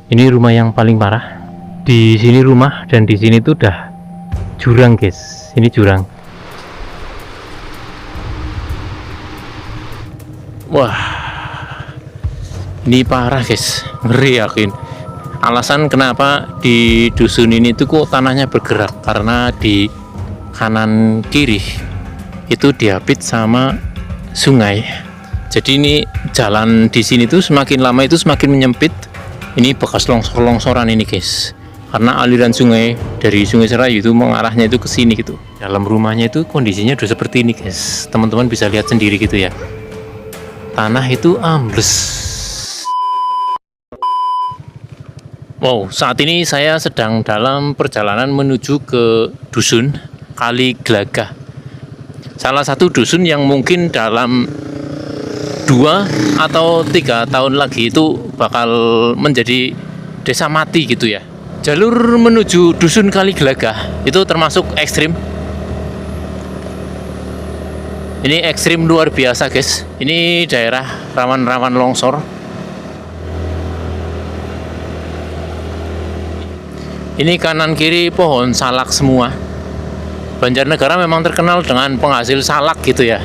Ini rumah yang paling parah. Di sini rumah dan di sini tuh udah jurang, guys. Ini jurang. Wah, ini parah, guys. Ngeri yakin. Alasan kenapa di dusun ini tuh kok tanahnya bergerak karena di kanan kiri itu diapit sama sungai. Jadi ini jalan di sini tuh semakin lama itu semakin menyempit. Ini bekas longsor-longsoran ini, guys. Karena aliran sungai dari Sungai Serayu itu mengarahnya itu ke sini gitu. Dalam rumahnya itu kondisinya udah seperti ini, guys. Teman-teman bisa lihat sendiri gitu ya. Tanah itu ambles. Wow, saat ini saya sedang dalam perjalanan menuju ke dusun Kali Glagah. Salah satu dusun yang mungkin dalam 2 atau 3 tahun lagi itu bakal menjadi desa mati gitu ya. Jalur menuju dusun Kali Glagah itu termasuk ekstrim. Ini ekstrim luar biasa, guys. Ini daerah rawan-rawan longsor. Ini kanan kiri pohon salak semua. Banjarnegara memang terkenal dengan penghasil salak gitu ya.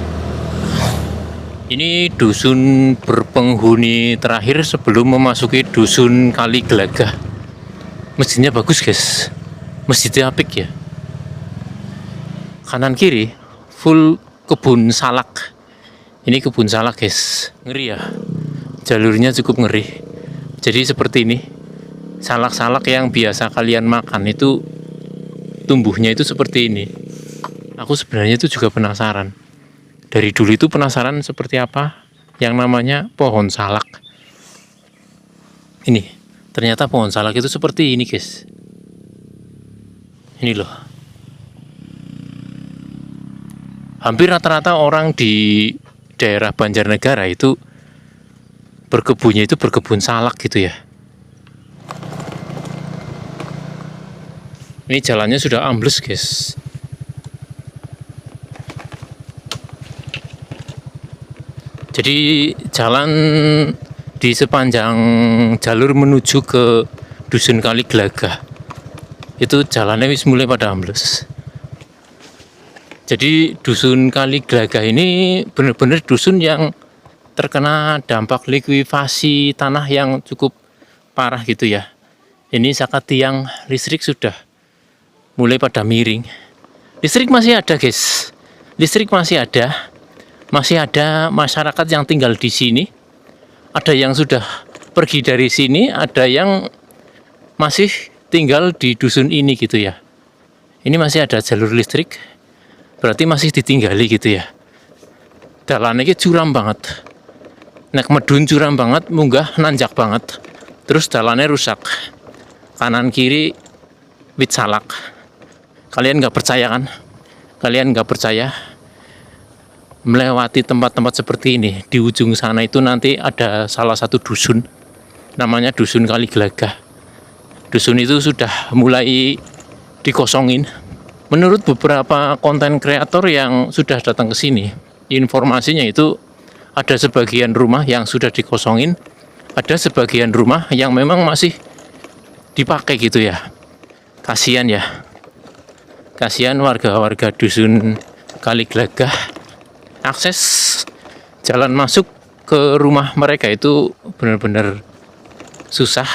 Ini dusun berpenghuni terakhir sebelum memasuki dusun Kali Glagah. Masjidnya bagus, guys. Masjidnya apik ya. Kanan kiri full kebun salak. Ini kebun salak, guys. Ngeri ya. Jalurnya cukup ngeri. Jadi seperti ini. Salak-salak yang biasa kalian makan itu tumbuhnya itu seperti ini. Aku sebenarnya itu juga penasaran. Dari dulu itu penasaran seperti apa yang namanya pohon salak. Ini, ternyata pohon salak itu seperti ini, guys. Ini loh. Hampir rata-rata orang di daerah Banjarnegara itu berkebunnya itu berkebun salak gitu ya. Ini jalannya sudah ambles, guys. Jadi jalan di sepanjang jalur menuju ke dusun Kali Glagah itu jalannya wis mulai pada ambles. Jadi dusun Kali Glagah ini benar-benar dusun yang terkena dampak likuifasi tanah yang cukup parah gitu ya. Ini sakat tiang listrik sudah mulai pada miring. Listrik masih ada, guys. Listrik masih ada. Masih ada masyarakat yang tinggal di sini. Ada yang sudah pergi dari sini, ada yang masih tinggal di dusun ini gitu ya. Ini masih ada jalur listrik. Berarti masih ditinggali gitu ya. Dalannya ini curam banget. Nek medun curam banget, munggah nanjak banget. Terus dalannya rusak. Kanan kiri wit salak. Kalian nggak percaya kan? Kalian nggak percaya? Melewati tempat-tempat seperti ini, di ujung sana itu nanti ada salah satu dusun, namanya dusun Kali Glagah. Dusun itu sudah mulai dikosongin. Menurut beberapa konten kreator yang sudah datang ke sini, informasinya itu ada sebagian rumah yang sudah dikosongin, ada sebagian rumah yang memang masih dipakai gitu ya. Kasihan ya. Kasihan warga-warga dusun Kali Glagah. Akses jalan masuk ke rumah mereka itu benar-benar susah.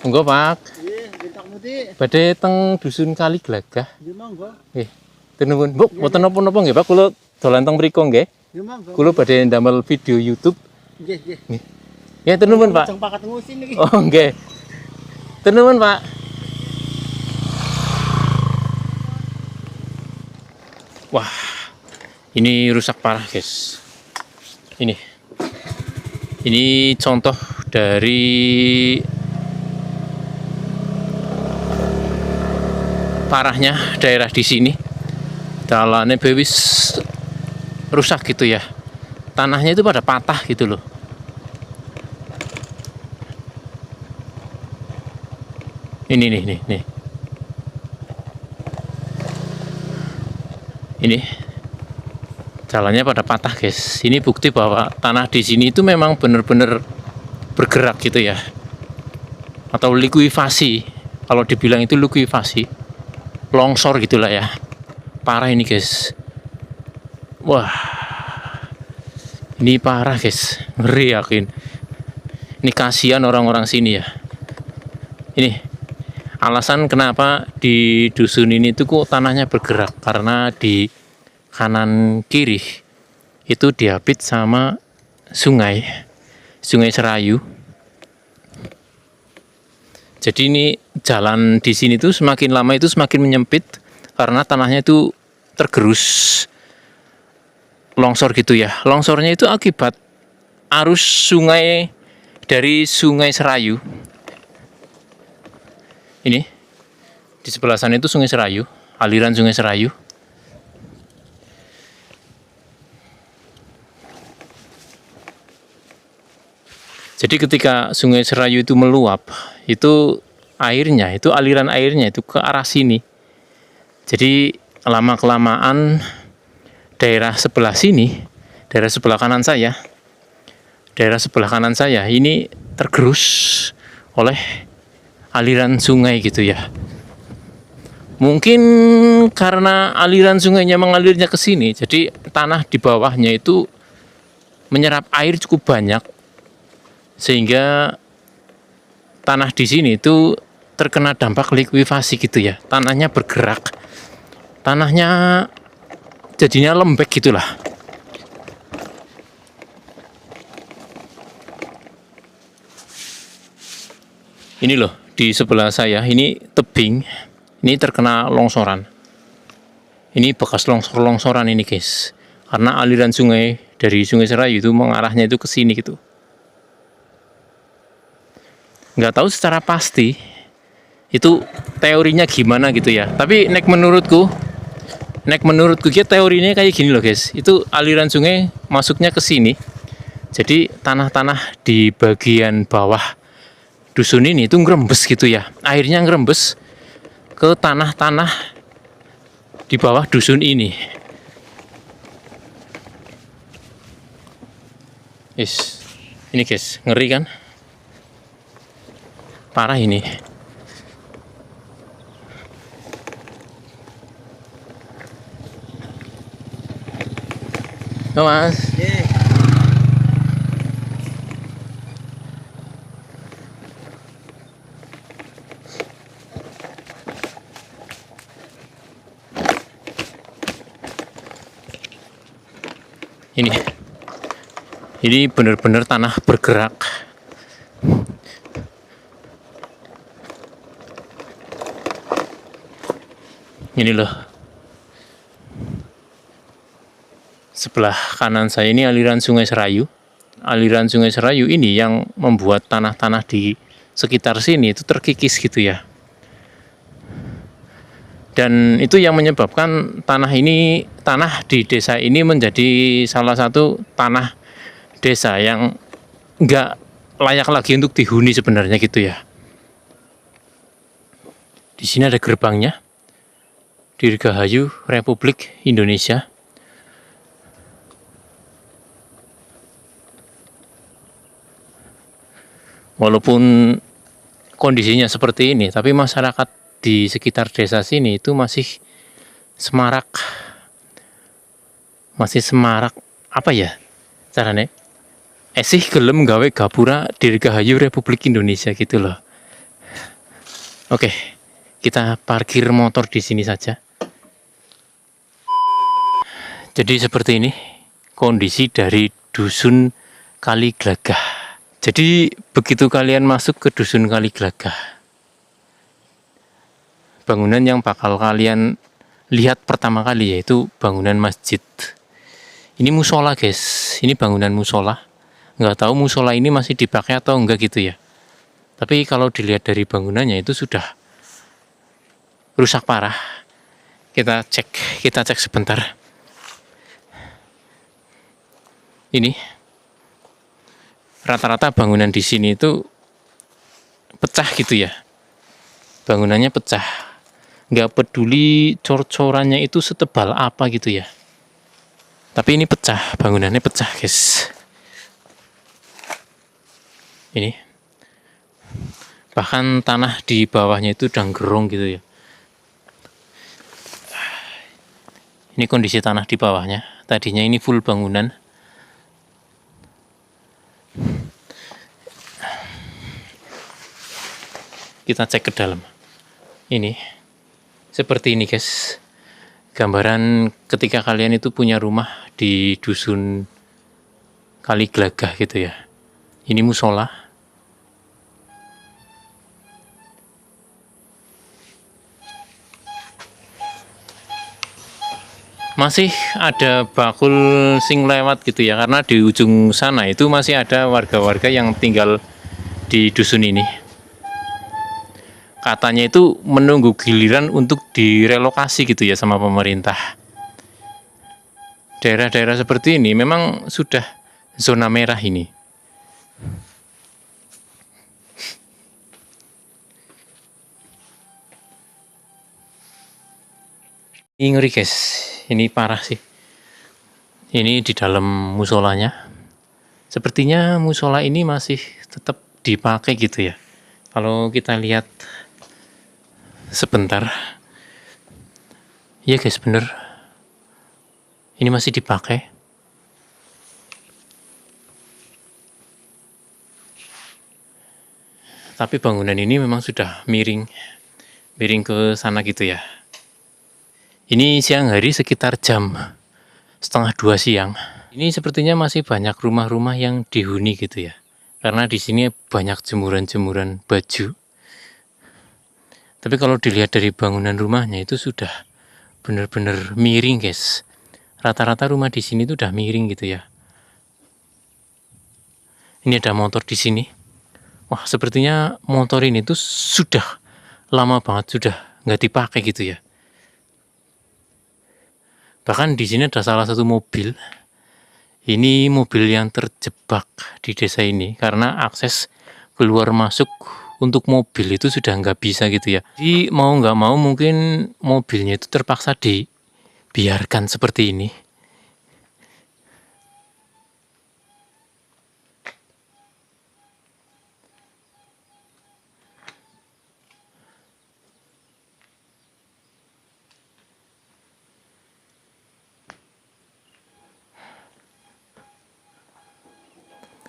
Monggo, Pak. Nggih, badhe teng dusun Kali Glagah. Nggih, monggo. Nggih. Tenun, Bu, mboten napa-napa nggih, Pak. Kula dolan teng mriku nggih. Nggih, monggo. Kula badhe ndamel video YouTube. Nggih, nggih. Ya, tenun, Pak. Jeng pakat ngusin iki. Oh, nggih. Tenun, Pak. Wah, ini rusak parah, guys. Ini contoh dari parahnya daerah di sini. Jalannya bewis rusak gitu ya. Tanahnya itu pada patah gitu loh. Ini nih. Ini Jalannya pada patah guys. Ini bukti bahwa tanah di sini itu memang benar-benar bergerak gitu ya. Atau likuifasi. Kalau dibilang itu likuifasi. Longsor gitulah ya. Parah ini guys. Wah. Ini parah guys. Ngeri yakin. Ini kasihan orang-orang sini ya. Ini alasan kenapa di dusun ini tuh kok tanahnya bergerak, karena di kanan kiri itu diapit sama sungai Serayu. Jadi ini jalan di sini tuh semakin lama itu semakin menyempit karena tanahnya itu tergerus longsor gitu ya. Longsornya itu akibat arus sungai dari Sungai Serayu. Ini di sebelah sana itu Sungai Serayu, aliran Sungai Serayu. Jadi ketika Sungai Serayu itu meluap, itu airnya, itu aliran airnya itu ke arah sini. Jadi lama-kelamaan daerah sebelah sini, daerah sebelah kanan saya ini tergerus oleh aliran sungai gitu ya. Mungkin karena aliran sungainya mengalirnya ke sini, jadi tanah di bawahnya itu menyerap air cukup banyak, sehingga tanah di sini itu terkena dampak likuifasi gitu ya. Tanahnya bergerak, tanahnya jadinya lembek gitulah. Ini loh, di sebelah saya ini tebing, ini terkena longsoran. Ini bekas longsoran ini guys, karena aliran sungai dari Sungai Serayu itu mengarahnya itu ke sini gitu. Nggak tahu secara pasti itu teorinya gimana gitu ya, tapi nek menurutku teorinya kayak gini loh guys. Itu aliran sungai masuknya ke sini, jadi tanah-tanah di bagian bawah dusun ini itu ngerembes gitu ya, airnya ngerembes ke tanah-tanah di bawah dusun ini. Ini guys, ngeri kan, parah ini. Oh, Mas. Ini benar-benar tanah bergerak. Ini loh, sebelah kanan saya ini aliran Sungai Serayu. Aliran Sungai Serayu ini yang membuat tanah-tanah di sekitar sini itu terkikis gitu ya. Dan itu yang menyebabkan tanah di desa ini menjadi salah satu tanah desa yang nggak layak lagi untuk dihuni sebenarnya gitu ya. Di sini ada gerbangnya, Dirgahayu Republik Indonesia. Walaupun kondisinya seperti ini, tapi masyarakat di sekitar desa sini itu masih semarak apa ya caranya? Esih gelem gawe gapura Dirgahayu Republik Indonesia gitu loh. Oke, kita parkir motor di sini saja. Jadi seperti ini kondisi dari dusun Kaliglagah. Jadi begitu kalian masuk ke dusun Kaliglagah, bangunan yang bakal kalian lihat pertama kali yaitu bangunan masjid. Ini musola guys, ini bangunan musola. Nggak tahu musola ini masih dipakai atau enggak gitu ya. Tapi kalau dilihat dari bangunannya itu sudah rusak parah. Kita cek sebentar. Ini rata-rata bangunan di sini itu pecah gitu ya. Bangunannya pecah. Nggak peduli cor-corannya itu setebal apa gitu ya. Tapi ini pecah, bangunannya pecah guys. Ini bahkan tanah di bawahnya itu udah gerong gitu ya. Ini kondisi tanah di bawahnya. Tadinya ini full bangunan. Kita cek ke dalam. Ini seperti ini guys. Gambaran ketika kalian itu punya rumah di dusun Kali Glagah gitu ya. Ini musola. Masih ada bakul sing lewat gitu ya, karena di ujung sana itu masih ada warga-warga yang tinggal di dusun ini. Katanya itu menunggu giliran untuk direlokasi gitu ya sama pemerintah. Daerah-daerah seperti ini memang sudah zona merah ini. Ini ngeri guys, ini parah sih. Ini di dalam musolanya. Sepertinya musola ini masih tetap dipakai gitu ya. Kalau kita lihat sebentar, ya guys, bener, ini masih dipakai. Tapi bangunan ini memang sudah miring ke sana gitu ya. Ini siang hari sekitar jam 1:30 siang. Ini sepertinya masih banyak rumah-rumah yang dihuni gitu ya. Karena di sini banyak jemuran-jemuran baju. Tapi kalau dilihat dari bangunan rumahnya itu sudah benar-benar miring guys. Rata-rata rumah di sini tuh udah miring gitu ya. Ini ada motor di sini. Wah, sepertinya motor ini tuh sudah lama banget, sudah nggak dipakai gitu ya. Bahkan di sini ada salah satu mobil. Ini mobil yang terjebak di desa ini karena akses keluar masuk untuk mobil itu sudah nggak bisa gitu ya. Jadi mau nggak mau mungkin mobilnya itu terpaksa dibiarkan seperti ini.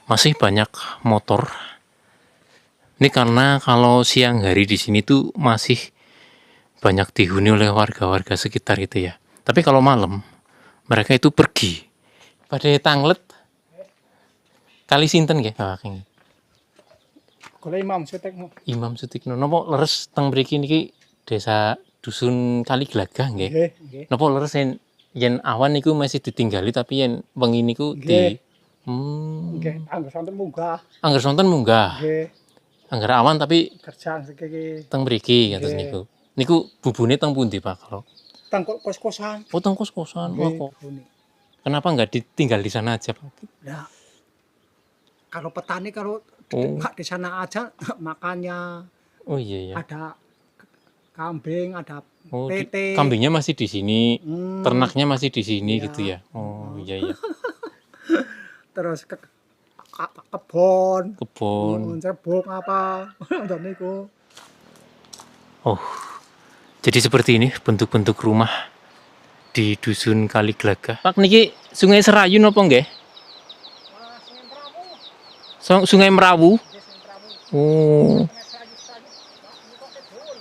Masih banyak motor. Ini karena kalau siang hari di sini tuh masih banyak dihuni oleh warga-warga sekitar itu ya. Tapi kalau malam mereka itu pergi pada tanglet kali sinten nggih Kakang. Kalau Imam Sutikno napa leres teng mriki niki desa dusun Kali Glagah nggih. nggih. Napa leres yen awan niku masih ditinggali tapi yen wengi niku di Nggih, angger sonten munggah. Angger sonten munggah. Nggih, Angger awan tapi kerjaan sekiki. teng mriki ngatos Nggih. niku. Niku bubune teng pundi Pak kalau? Tang kos-kosan. Oh teng kos-kosan. Wah, Nggih, kok. buni. Kenapa nggak ditinggal di sana aja Pak? Ya, kalau petani kalau Oh. nggak di sana aja makannya Oh iya ya. ada kambing, ada Oh, PT. kambingnya masih di sini, Hmm, ternaknya masih di sini Iya. gitu ya. Oh iya iya. terus kebon, Kebun. cerbung apa, dan niku. Oh, jadi seperti ini bentuk-bentuk rumah di dusun Kali Glagah. Pak niki Sungai Serayu napa nggih? Sungai Merawu. Oh.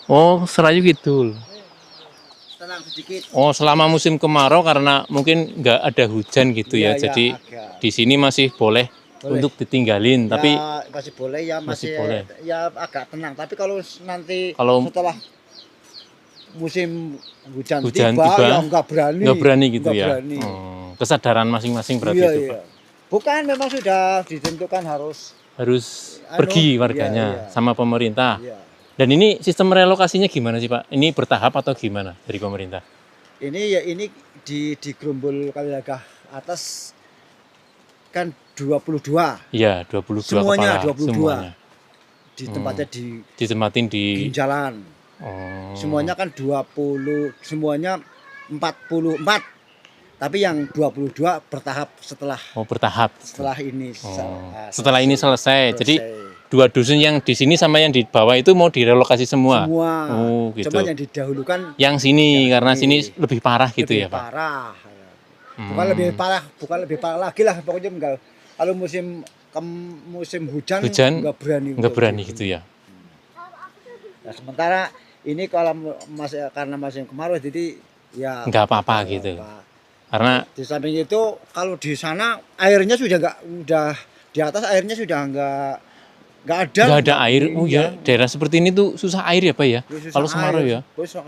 Oh, Serayu Kidul. Tenang sedikit. Oh, selama musim kemarau karena mungkin nggak ada hujan gitu ya. Iya, Jadi agak. di sini masih boleh untuk ditinggalin, tapi Ya, masih boleh ya, masih masih boleh. ya agak tenang. Tapi kalau nanti Kalau setelah musim hujan hujan tiba, tiba, ya nggak berani. nggak berani gitu Nggak ya. berani. Kesadaran masing-masing berarti Iya, itu iya. Pak. Bukan, memang sudah ditentukan harus. Harus Anu, pergi warganya iya. sama pemerintah. Iya. Dan ini sistem relokasinya gimana sih Pak? Ini bertahap atau gimana dari pemerintah? Ini di Gerumbul Kalilagah atas kan 22. Iya, 22 Semuanya kepala. 22. Semuanya. Di tempatnya Ditempatin di di jalan. oh. Semuanya kan 20, semuanya 44. Tapi yang 22 bertahap setelah Oh, bertahap. ini. Oh. Setelah ini selesai. Jadi selesai. 2 dusun yang di sini sama yang di bawah itu mau direlokasi semua. Semua. Oh, gitu. Cuma yang didahulukan Yang sini karena ini sini lebih parah gitu lebih ya, Pak. parah. Bukan lebih parah lagi lah, pokoknya enggak. Kalau musim hujan nggak berani gitu ya. Nah, sementara ini kalau karena musim kemarau jadi ya Nggak apa-apa gitu. Karena di samping itu kalau di sana airnya sudah di atas airnya sudah nggak ada. nggak ada air. Oh ya, daerah seperti ini tuh susah air ya, Pak ya. Susah Kalau Semarang air. ya. Susah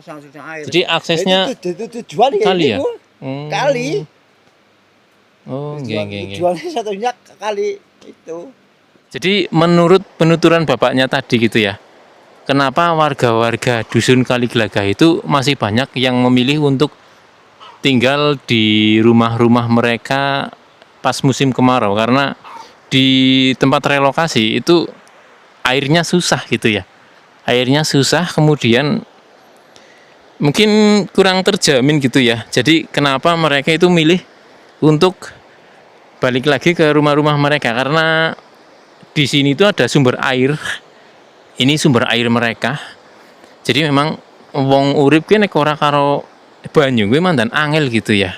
air. Jadi aksesnya itu tujuan kali ya. Bu. Kali. Oh, nggih. Tujuannya satunya kali itu. Jadi menurut penuturan bapaknya tadi gitu ya, kenapa warga-warga dusun Kaliglagah itu masih banyak yang memilih untuk tinggal di rumah-rumah mereka pas musim kemarau? Karena di tempat relokasi itu airnya susah gitu ya. Airnya susah, kemudian mungkin kurang terjamin gitu ya. Jadi kenapa mereka itu milih untuk balik lagi ke rumah-rumah mereka, karena di sini itu ada sumber air. Ini sumber air mereka. Jadi memang wong urip ki nek ora karo banyu kuwi mandan angel gitu ya.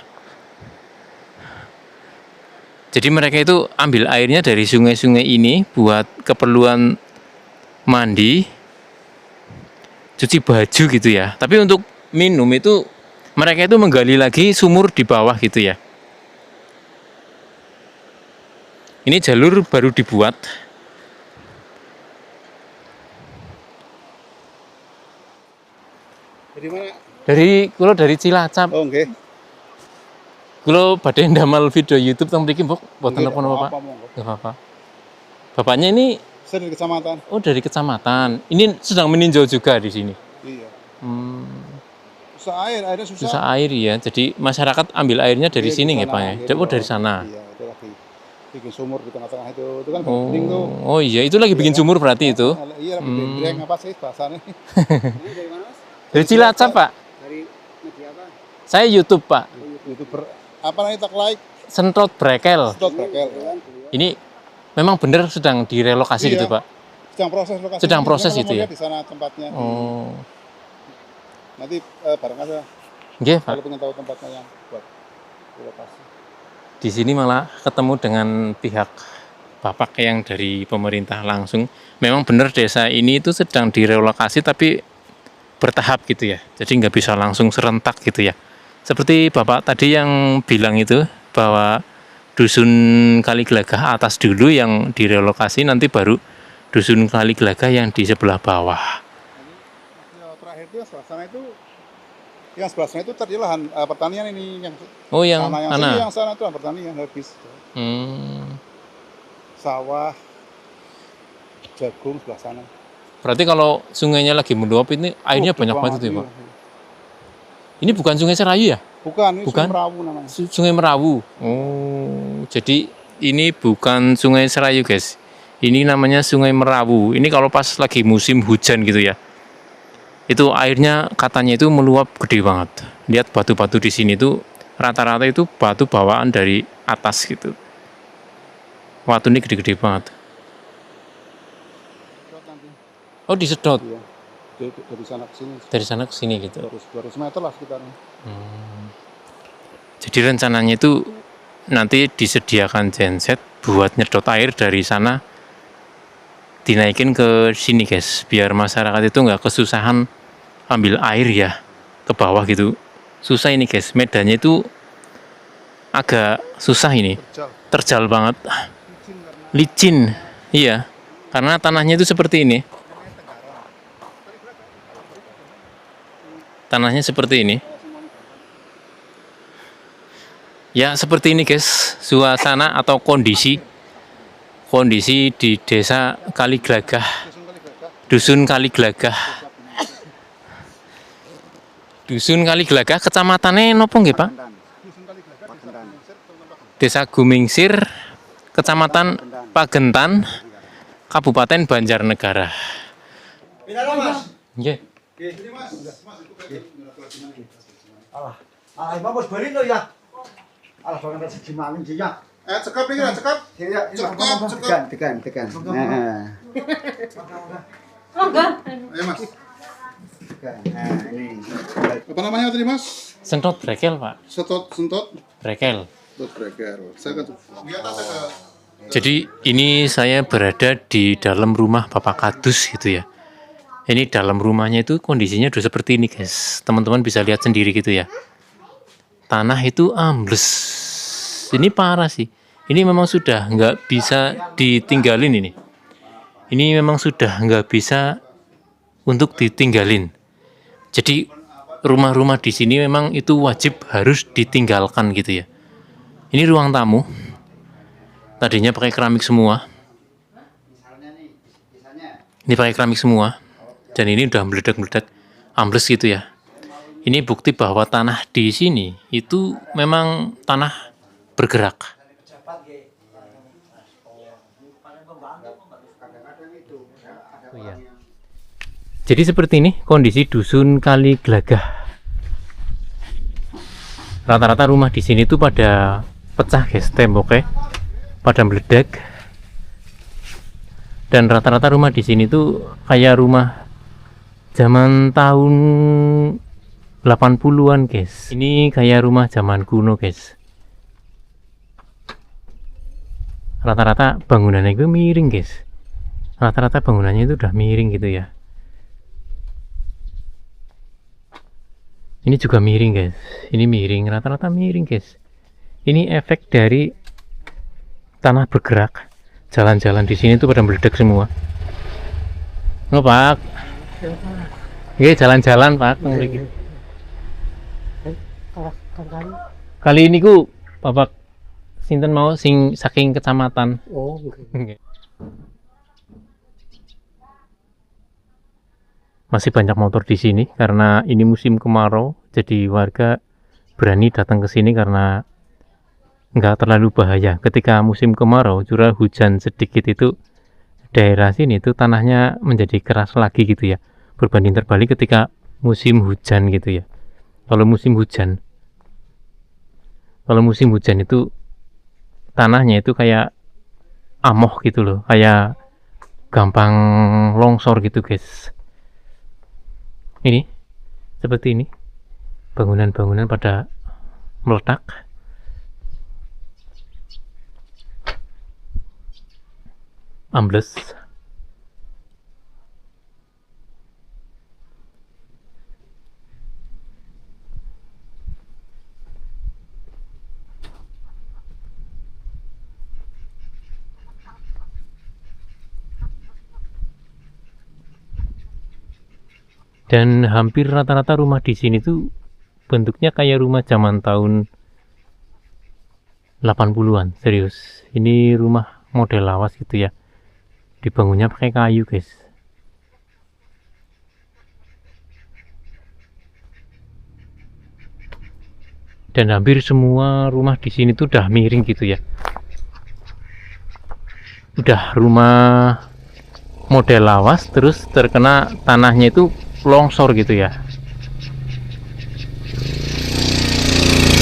Jadi mereka itu ambil airnya dari sungai-sungai ini buat keperluan mandi, cuci baju gitu ya. Tapi untuk minum itu mereka itu menggali lagi sumur di bawah gitu ya. Ini jalur baru dibuat. Dari mana? Dari Cilacap. Oh, nggih. Kulo badhe ndamel video YouTube teng mriki, Mbok. Mboten napa-napa, Pak. Enggak apa-apa. Bapaknya ini Saya dari kecamatan. dari kecamatan. Ini sedang meninjau juga di sini. Iya. Hmm, Airnya susah. susah air ya. Jadi masyarakat ambil airnya dari Iya, sini di ya, sana, Pak ya. gitu. Oh, dari sana. Iya, itu lagi bikin sumur di tengah-tengah itu. Itu kan bening tuh. Oh iya, itu lagi bikin sumur berarti itu. Iya, bening apa sih bahasanya? Dari mana, Mas? Dari Cilacap, Pak. Dari media apa? Saya YouTube, Pak. YouTuber apa namanya tak like? Sentot Brekel. Stop Brekel. Ini memang benar sedang direlokasi Iya. gitu, Pak. Sedang proses lokasi. Sedang proses Kalau itu mau ya? lihat di sana tempatnya. Oh. Nanti bareng aja Nggih, Pak. kalau pengen tahu tempatnya yang buat lokasi. Di sini malah ketemu dengan pihak Bapak yang dari pemerintah langsung. Memang benar desa ini itu sedang direlokasi tapi bertahap gitu ya. Jadi nggak bisa langsung serentak gitu ya. Seperti Bapak tadi yang bilang itu bahwa dusun Kaliglagah atas dulu yang direlokasi, nanti baru dusun Kaliglagah yang di sebelah bawah. Ya, terakhir itu yang sebelah sana itu tadi lahan pertanian ini yang Oh, yang sana yang mana? sini, yang sana itu lahan pertanian habis. Sawah, jagung sebelah sana. Berarti kalau sungainya lagi meluap ini airnya banyak banget itu ya, Pak? Iya. Ini bukan Sungai Serayu ya? Bukan, ini Bukan? Sungai Merawu namanya. Sungai Merawu. Oh, jadi ini bukan Sungai Serayu, guys. Ini namanya Sungai Merawu. Ini kalau pas lagi musim hujan gitu ya. Itu airnya katanya itu meluap gede banget. Lihat batu-batu di sini tuh rata-rata itu batu bawaan dari atas gitu. Watu ini gede-gede banget. Oh, disedot Iya. Dari sana ke sini. dari sana ke sini gitu. 200 meter lah sekitarnya. Jadi rencananya itu nanti disediakan genset buat nyedot air dari sana dinaikin ke sini, guys, biar masyarakat itu nggak kesusahan ambil air ya ke bawah gitu. Susah ini, guys, medannya itu agak susah ini, terjal banget, licin, iya, karena tanahnya itu seperti ini, tanahnya seperti ini. Ya seperti ini, guys, suasana atau kondisi di desa Kaliglagah, dusun Kaliglagah, kecamatannya nopo nggih, Pak? Desa Gumingsir, kecamatan Pagentan, Kabupaten Banjarnegara. Pindah, Mas. Nggih. Alah, Mas balik lo ya. Alah banget rezeki maling sih ya. Cekap nih, cekap. Ya, tekan. Nah, Ayo mas. tekan. Nah, ini. Apa namanya tadi mas? Sentot brekel, Pak. Sentot. Brekel. Sentot breker. Saya ke di atas saya ke. Jadi ini saya berada di dalam rumah Bapak Kadus gitu ya. Ini dalam rumahnya itu kondisinya udah seperti ini guys. Teman-teman bisa lihat sendiri gitu ya. Tanah itu ambles. Ini parah sih. Ini memang sudah nggak bisa ditinggalin ini. Ini memang sudah nggak bisa untuk ditinggalin. Jadi rumah-rumah di sini memang itu wajib harus ditinggalkan gitu ya. Ini ruang tamu. Tadinya pakai keramik semua. Ini pakai keramik semua. Dan ini udah meledak-meledak, ambles gitu ya. Ini bukti bahwa tanah di sini itu memang tanah bergerak. Oh, iya. Jadi seperti ini kondisi dusun Kali Glagah. Rata-rata rumah di sini tuh pada pecah guys, temboknya pada meledak. Dan rata-rata rumah di sini tuh kayak rumah zaman tahun 80-an guys. Ini kayak rumah zaman kuno guys. Rata-rata bangunannya itu miring guys. Rata-rata bangunannya itu udah miring gitu ya. Ini juga miring guys. Ini miring, rata-rata miring guys. Ini efek dari tanah bergerak. Jalan-jalan di sini tuh pada meledak semua. Nggak Pak? Iya jalan-jalan Pak. Kali ini ku Bapak sinten mau sing saking kecamatan. Oh, Nggih. Masih banyak motor di sini karena ini musim kemarau, jadi warga berani datang ke sini karena nggak terlalu bahaya. Ketika musim kemarau, curah hujan sedikit itu daerah sini itu tanahnya menjadi keras lagi gitu ya. Berbanding terbalik ketika musim hujan gitu ya. Kalau musim hujan itu tanahnya itu kayak amoh gitu loh, kayak gampang longsor gitu guys. Ini seperti ini, bangunan-bangunan pada meledak. Ambles. Dan hampir rata-rata rumah di sini tuh bentuknya kayak rumah zaman tahun 80-an, serius. Ini rumah model lawas gitu ya. Dibangunnya pakai kayu, guys. Dan hampir semua rumah di sini tuh udah miring gitu ya. Udah rumah model lawas terus terkena tanahnya itu longsor gitu ya.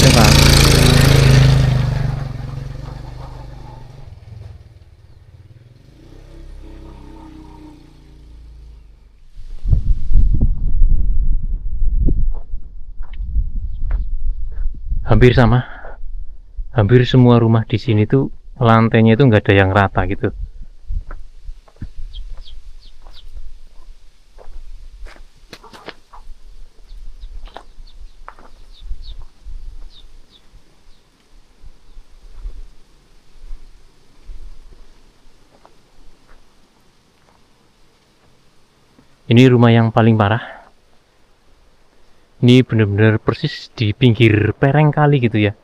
Coba. Hampir sama. Hampir semua rumah di sini tuh lantainya itu nggak ada yang rata gitu. Ini rumah yang paling parah. Ini benar-benar persis di pinggir pereng kali gitu ya.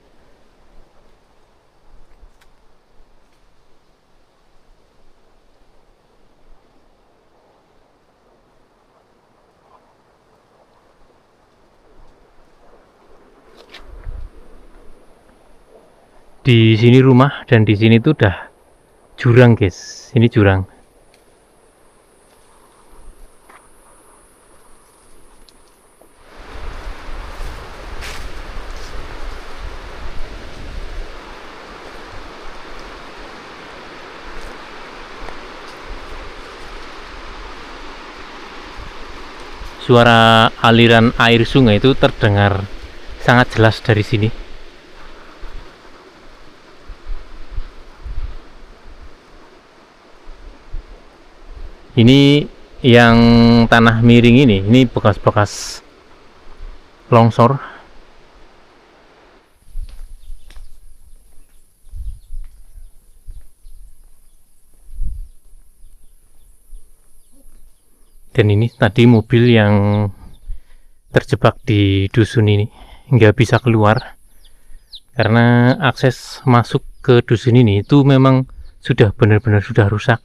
Di sini rumah dan di sini tuh udah jurang, guys. Ini jurang. Suara aliran air sungai itu terdengar sangat jelas dari sini. Ini yang tanah miring ini bekas-bekas longsor. Dan ini tadi mobil yang terjebak di dusun ini nggak bisa keluar karena akses masuk ke dusun ini itu memang sudah benar-benar sudah rusak,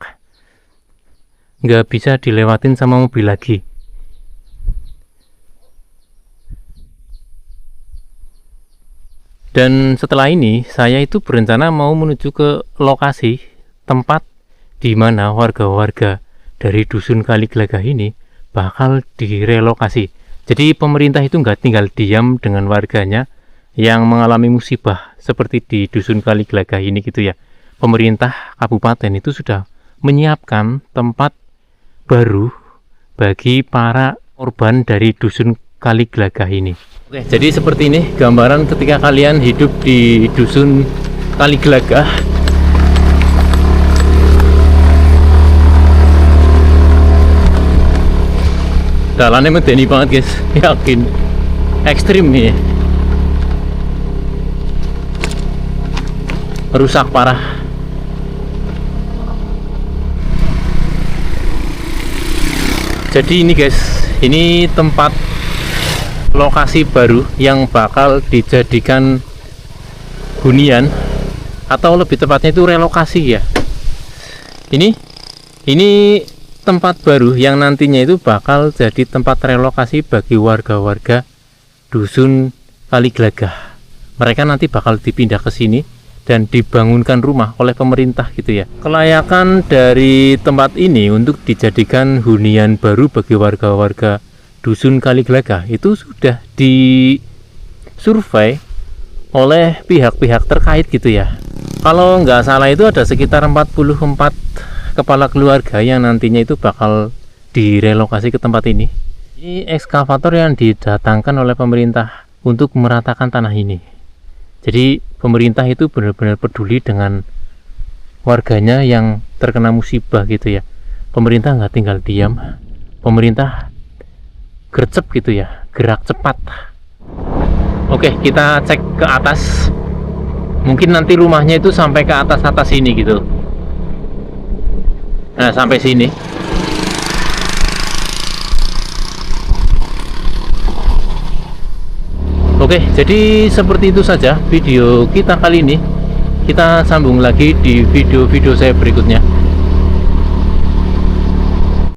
nggak bisa dilewatin sama mobil lagi. Dan setelah ini saya itu berencana mau menuju ke lokasi tempat di mana warga-warga dari dusun Kaliglagah ini bakal direlokasi. Jadi pemerintah itu nggak tinggal diam dengan warganya yang mengalami musibah seperti di dusun Kaliglagah ini gitu ya. Pemerintah kabupaten itu sudah menyiapkan tempat baru bagi para korban dari dusun Kaliglagah ini. Oke, jadi seperti ini gambaran ketika kalian hidup di dusun Kaliglagah. Jalannya medeni banget guys, yakin ekstrim nih, rusak parah. Jadi ini guys, ini tempat lokasi baru yang bakal dijadikan hunian atau lebih tepatnya itu relokasi ya. Ini tempat baru yang nantinya itu bakal jadi tempat relokasi bagi warga-warga dusun Kaliglagah. Mereka nanti bakal dipindah ke sini dan dibangunkan rumah oleh pemerintah gitu ya. Kelayakan dari tempat ini untuk dijadikan hunian baru bagi warga-warga dusun Kaliglagah itu sudah disurvei oleh pihak-pihak terkait gitu ya. Kalau nggak salah itu ada sekitar 44 kepala keluarga yang nantinya itu bakal direlokasi ke tempat ini. Ini ekskavator yang didatangkan oleh pemerintah untuk meratakan tanah ini. Jadi pemerintah itu benar-benar peduli dengan warganya yang terkena musibah gitu ya. Pemerintah nggak tinggal diam, pemerintah gercep gitu ya, gerak cepat. Oke, kita cek ke atas. Mungkin nanti rumahnya itu sampai ke atas-atas ini gitu. Nah, sampai sini. Oke, jadi seperti itu saja video kita kali ini. Kita sambung lagi di video-video saya berikutnya.